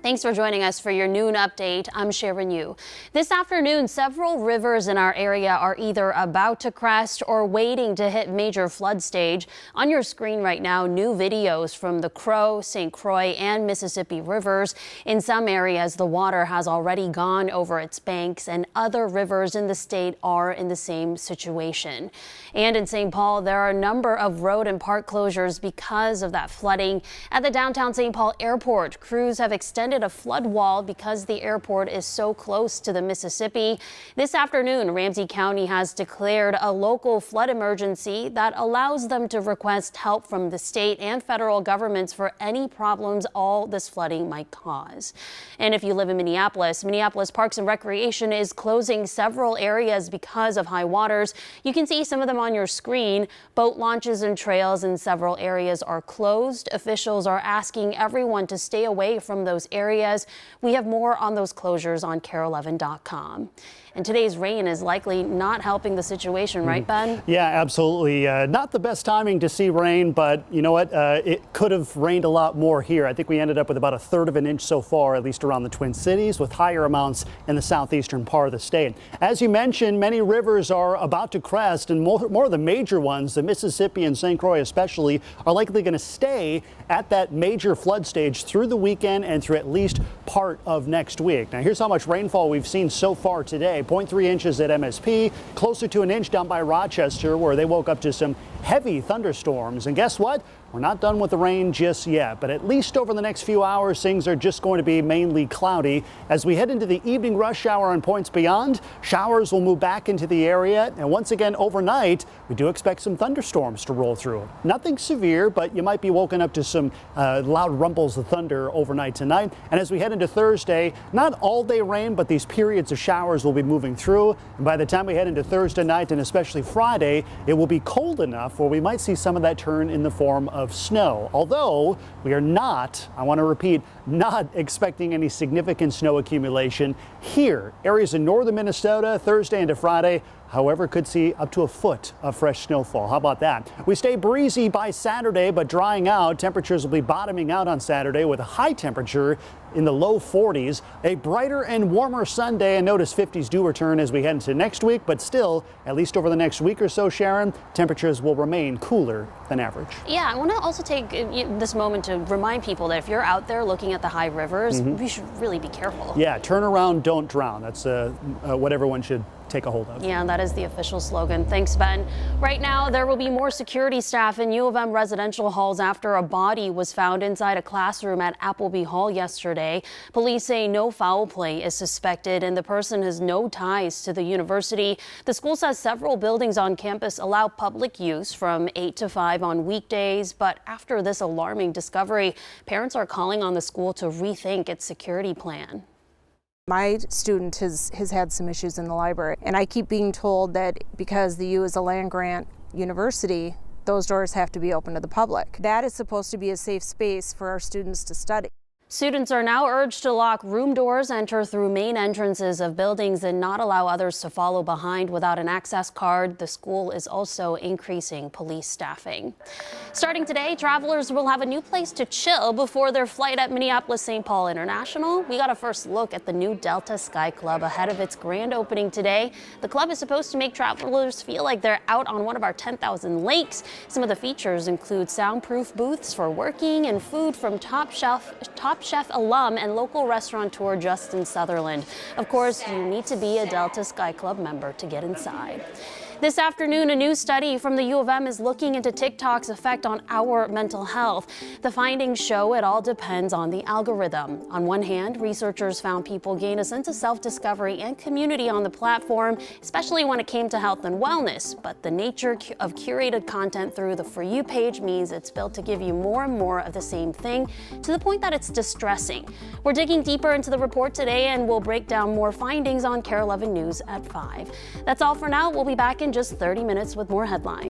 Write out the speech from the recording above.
Thanks for joining us for your noon update. I'm Sharon Yu. This afternoon, several rivers in our area are either about to crest or waiting to hit major flood stage. On your screen right now, new videos from the Crow, St. Croix and Mississippi rivers. In some areas, the water has already gone over its banks, and other rivers in the state are in the same situation. And in St. Paul, there are a number of road and park closures because of that flooding. At the downtown St. Paul airport, crews have extended a flood wall because the airport is so close to the Mississippi. This afternoon, Ramsey County has declared a local flood emergency that allows them to request help from the state and federal governments for any problems all this flooding might cause. And if you live in Minneapolis, Minneapolis Parks and Recreation is closing several areas because of high waters. You can see some of them on your screen. Boat launches and trails in several areas are closed. Officials are asking everyone to stay away from those areas. We have more on those closures on KARE11.com. And today's rain is likely not helping the situation, right, Ben? Yeah, absolutely. Not the best timing to see rain, but you know what? It could have rained a lot more here. I think we ended up with about 1/3 of an inch so far, at least around the Twin Cities, with higher amounts in the southeastern part of the state. As you mentioned, many rivers are about to crest, and more of the major ones, the Mississippi and St. Croix especially, are likely going to stay at that major flood stage through the weekend and through at least part of next week. Now, here's how much rainfall we've seen so far today. 0.3 inches at MSP, closer to an inch down by Rochester, where they woke up to some heavy thunderstorms. And guess what? We're not done with the rain just yet, but at least over the next few hours, things are just going to be mainly cloudy. As we head into the evening rush hour on points beyond, showers will move back into the area. And once again, overnight, we do expect some thunderstorms to roll through. Nothing severe, but you might be woken up to some loud rumbles of thunder overnight tonight. And as we head into Thursday, not all day rain, but these periods of showers will be moving through. And by the time we head into Thursday night and especially Friday, it will be cold enough where we might see some of that turn in the form of snow. Although we are not, I want to repeat, not expecting any significant snow accumulation here. Areas in northern Minnesota Thursday into Friday, however, could see up to 1 foot of fresh snowfall. How about that? We stay breezy by Saturday, but drying out. Temperatures will be bottoming out on Saturday with a high temperature in the low 40s. A brighter and warmer Sunday, and notice 50s do return as we head into next week, but still, at least over the next week or so, Sharon, temperatures will remain cooler than average. Yeah, I want to also take this moment to remind people that if you're out there looking at the high rivers, we should really be careful. Yeah, turn around, don't drown. That's what everyone should take a hold of. Yeah, that is the official slogan. Thanks, Ben. Right now, there will be more security staff in U of M residential halls after a body was found inside a classroom at Appleby Hall yesterday. Police say no foul play is suspected and the person has no ties to the university. The school says several buildings on campus allow public use from 8 to 5 on weekdays, but after this alarming discovery, parents are calling on the school to rethink its security plan. My student has had some issues in the library, and I keep being told that because the U is a land-grant university, those doors have to be open to the public. That is supposed to be a safe space for our students to study. Students are now urged to lock room doors, enter through main entrances of buildings, and not allow others to follow behind without an access card. The school is also increasing police staffing. Starting today, travelers will have a new place to chill before their flight at Minneapolis-St. Paul International. We got a first look at the new Delta Sky Club ahead of its grand opening today. The club is supposed to make travelers feel like they're out on one of our 10,000 lakes. Some of the features include soundproof booths for working and food from Top Chef alum and local restaurateur Justin Sutherland. Of course, you need to be a Delta Sky Club member to get inside. This afternoon, a new study from the U of M is looking into TikTok's effect on our mental health. The findings show it all depends on the algorithm. On one hand, researchers found people gain a sense of self-discovery and community on the platform, especially when it came to health and wellness. But the nature of curated content through the For You page means it's built to give you more and more of the same thing, to the point that it's distressing. We're digging deeper into the report today, and we'll break down more findings on KARE 11 News at 5. That's all for now. We'll be back in just 30 minutes with more headlines.